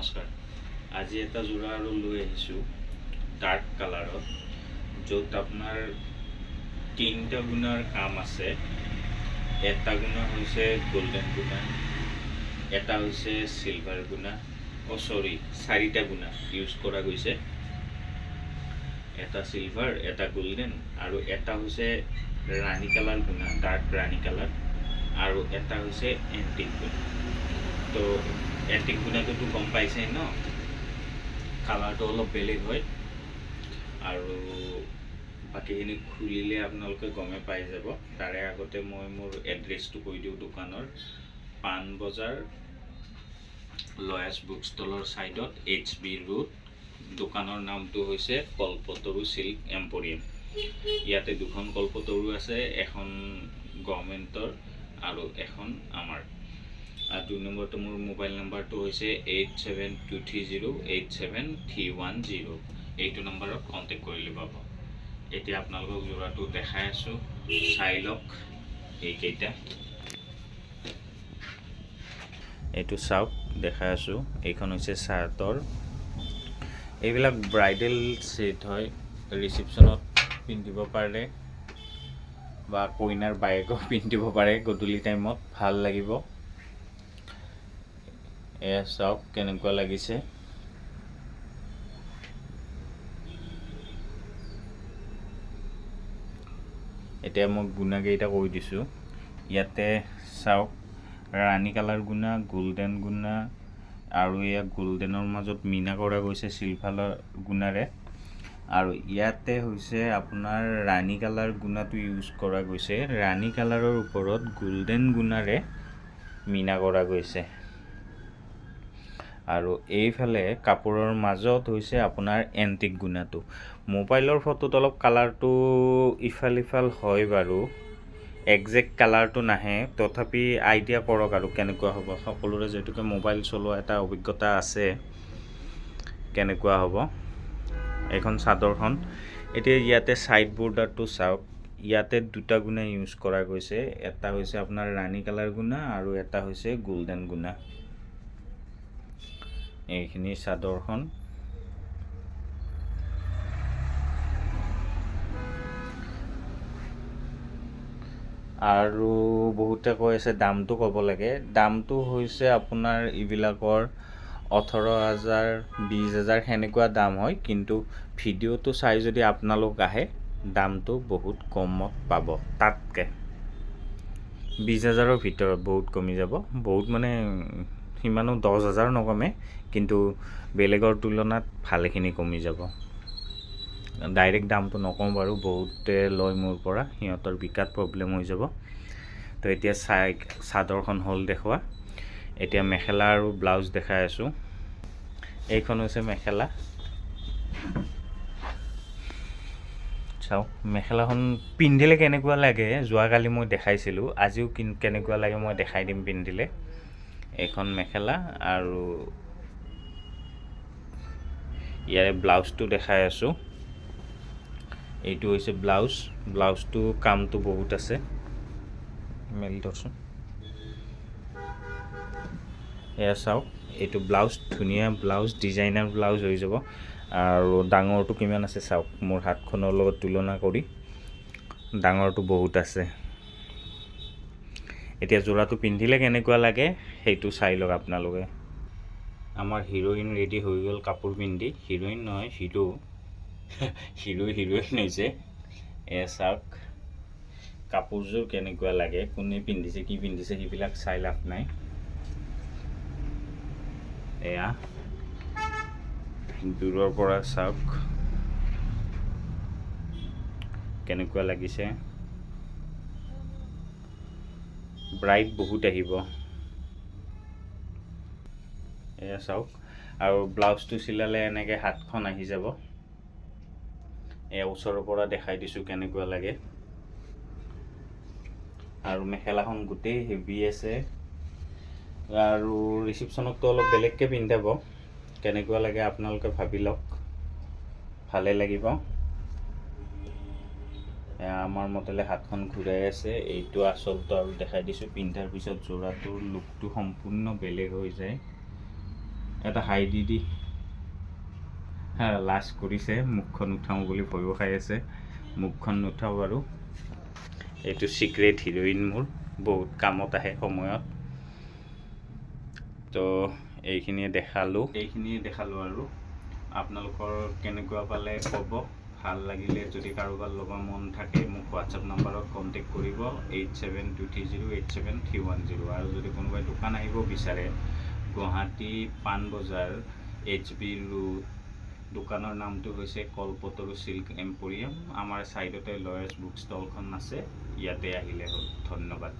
নমস্কাৰ। আজি এটা যোৰা আৰু লৈ আহিছোঁ ডাৰ্ক কালাৰত, য'ত আপোনাৰ তিনিটা গুণাৰ কাম আছে। এটা গুণা হৈছে গোল্ডেন গুণা, এটা হৈছে চিলভাৰ গুণা, চাৰিটা গুণা ইউজ কৰা গৈছে। এটা চিলভাৰ, এটা গোল্ডেন আৰু এটা হৈছে ৰাণী কালাৰ গুণা, ডাৰ্ক ৰাণী কালাৰ, আৰু এটা হৈছে এণ্টিক গুণা। তো এণ্টিক গুণাটোতো গম পাইছেই ন, কালাৰটো অলপ বেলেগ হয় আৰু বাকীখিনি খুলিলে আপোনালোকে গমে পাই যাব। তাৰে আগতে মই মোৰ এড্ৰেছটো কৈ দিওঁ দোকানৰ। পাণবজাৰ লয়াৰ্ছ বুক ষ্টলৰ ছাইডত HB ৰোড। দোকানৰ নামটো হৈছে কল্পতৰু চিল্ক এম্পৰিয়াম। ইয়াতে দুখন কল্পতৰু আছে, এখন গভৰ্ণমেণ্টৰ আৰু এখন আমাৰ। আৰু 2 নম্বৰটো মোৰ মোবাইল নাম্বাৰটো হৈছে 8723087310। এইটো নম্বৰত কণ্টেক্ট কৰিলে পাব। এতিয়া আপোনালোকক যোৰাটো দেখাই আছোঁ, চাই লওক। এইকেইটা এইটো চাওক, দেখাই আছোঁ। এইখন হৈছে চাৰ্টৰ। এইবিলাক ব্ৰাইডেল ছেট হয়, ৰিচিপশ্যনত পিন্ধিব পাৰে বা কইনাৰ বায়েকক পিন্ধিব পাৰে। গধূলি টাইমত ভাল লাগিব। এয়া চাওক কেনেকুৱা লাগিছে। এতিয়া মই গুণাকেইটা কৈ দিছোঁ। ইয়াতে চাওক, ৰাণী কালাৰ গুণা, গোল্ডেন গুণা, আৰু এয়া গোল্ডেনৰ মাজত মীনা কৰা গৈছে চিলভাৰ গুণাৰে। আৰু ইয়াতে হৈছে আপোনাৰ ৰাণী কালাৰ গুণাটো ইউজ কৰা গৈছে, ৰাণী কালাৰৰ ওপৰত গোল্ডেন গুণাৰে মীনা কৰা গৈছে। আৰু এইফালে কাপোৰৰ মাজত হৈছে আপোনাৰ এণ্টিক গুণাটো। মোবাইলৰ ফটোত অলপ কালাৰটো ইফাল সিফাল হয় বাৰু, একজেক্ট কালাৰটো নাহে। তথাপি আইডিয়া কৰক আৰু কেনেকুৱা হ'ব। সকলোৰে যিহেতুকে মোবাইল চলোৱা এটা অভিজ্ঞতা আছে, কেনেকুৱা হ'ব। এইখন চাদৰখন। এতিয়া ইয়াতে ছাইড বৰ্ডাৰটো চাওক, ইয়াতে দুটা গুণা ইউজ কৰা গৈছে। এটা হৈছে আপোনাৰ ৰাণী কালাৰ গুণা আৰু এটা হৈছে গোল্ডেন গুণা। এইখিনি চাদৰখন। আৰু বহুতে কৈ আছে দামটো ক'ব লাগে। দামটো হৈছে আপোনাৰ এইবিলাকৰ 18,000 20,000 সেনেকুৱা দাম হয়, কিন্তু ভিডিঅ'টো চাই যদি আপোনালোক আহে দামটো বহুত কমত পাব। তাতকৈ 20,000ৰ ভিতৰত বহুত কমি যাব। বহুত মানে সিমানো 10,000 নকমে, কিন্তু বেলেগৰ তুলনাত ভালেখিনি কমি যাব। ডাইৰেক্ট দামটো নকওঁ বাৰু, বহুতে লয় মোৰ পৰা, সিহঁতৰ বিকাত প্ৰব্লেম হৈ যাব। তো এতিয়া চাদৰখন হ'ল দেখুওৱা। এতিয়া মেখেলা আৰু ব্লাউজ দেখাই আছোঁ। এইখন হৈছে মেখেলা। চাওক মেখেলাখন পিন্ধিলে কেনেকুৱা লাগে। যোৱাকালি মই দেখাইছিলোঁ, আজিও কেনেকুৱা লাগে মই দেখাই দিম পিন্ধিলে। এইখন মেখেলা আৰু ইয়াৰে ব্লাউজটো দেখাই আছোঁ। এইটো হৈছে ব্লাউজ। ব্লাউজটো কামটো বহুত আছে, মেলি ধৰচোন। এয়া চাওক, এইটো ব্লাউজ ধুনীয়া ব্লাউজ, ডিজাইনাৰ ব্লাউজ হৈ যাব। আৰু ডাঙৰটো কিমান আছে চাওক, মোৰ হাতখনৰ লগত তুলনা কৰি ডাঙৰটো বহুত আছে। এতিয়া যোৰাটো পিন্ধিলে কেনেকুৱা লাগে সেইটো চাই লওক আপোনালোকে। আমাৰ হিৰ'ইন ৰেডি হৈ গ'ল কাপোৰ পিন্ধি। হিৰ'ইন নহয়, হিৰ'ইন হৈছে। এয়া চাওক কাপোৰযোৰ কেনেকুৱা লাগে, কোনে পিন্ধিছে কি পিন্ধিছে সেইবিলাক চাই লাভ নাই। এয়া দূৰৰ পৰা চাওক কেনেকুৱা লাগিছে। ব্ৰাইট বহুত আহিব। এয়া চাওক, আৰু ব্লাউজটো চিলালে এনেকৈ হাতখন আহি যাব। এয়া ওচৰৰ পৰা দেখাই দিছোঁ কেনেকুৱা লাগে। আৰু মেখেলাখন গোটেই হেভি আছে। আৰু ৰিচিপশ্যনততো অলপ বেলেগকৈ পিন্ধাব। কেনেকুৱা লাগে আপোনালোকে ভাবি লওক, ভালে লাগিব। আমাৰ মতেলে হাতখন ঘূৰাই আছে। এইটো আচলটো আৰু দেখাই দিছোঁ। পিন্ধাৰ পিছত যোৰাটোৰ লুকটো সম্পূৰ্ণ বেলেগ হৈ যায়। এটা হাই দি লাজ কৰিছে, মুখখন উঠাওঁ বুলি ভয়ো খাই আছে। মুখখন নুঠাওঁ বাৰু। এইটো চিক্ৰেট হিৰ'ইন মোৰ, বহুত কামত আহে সময়ত। তো এইখিনিয়ে দেখালোঁ আৰু আপোনালোকৰ কেনেকুৱা পালে ক'ব। ভাল লাগিলে যদি কাৰোবাৰ ল'ব মন থাকে মোক হোৱাটছআপ নাম্বাৰত কণ্টেক্ট কৰিব 8723087310। আৰু যদি কোনোবাই দোকান আহিব বিচাৰে গুৱাহাটী পাণবজাৰ HB ৰোড, দোকানৰ নামটো হৈছে কল্পতৰু চিল্ক এম্পৰিয়াম। আমাৰ ছাইডতে লয়াৰ্ছ বুক ষ্টলখন আছে, ইয়াতে আহিলে হ'ল। ধন্যবাদ।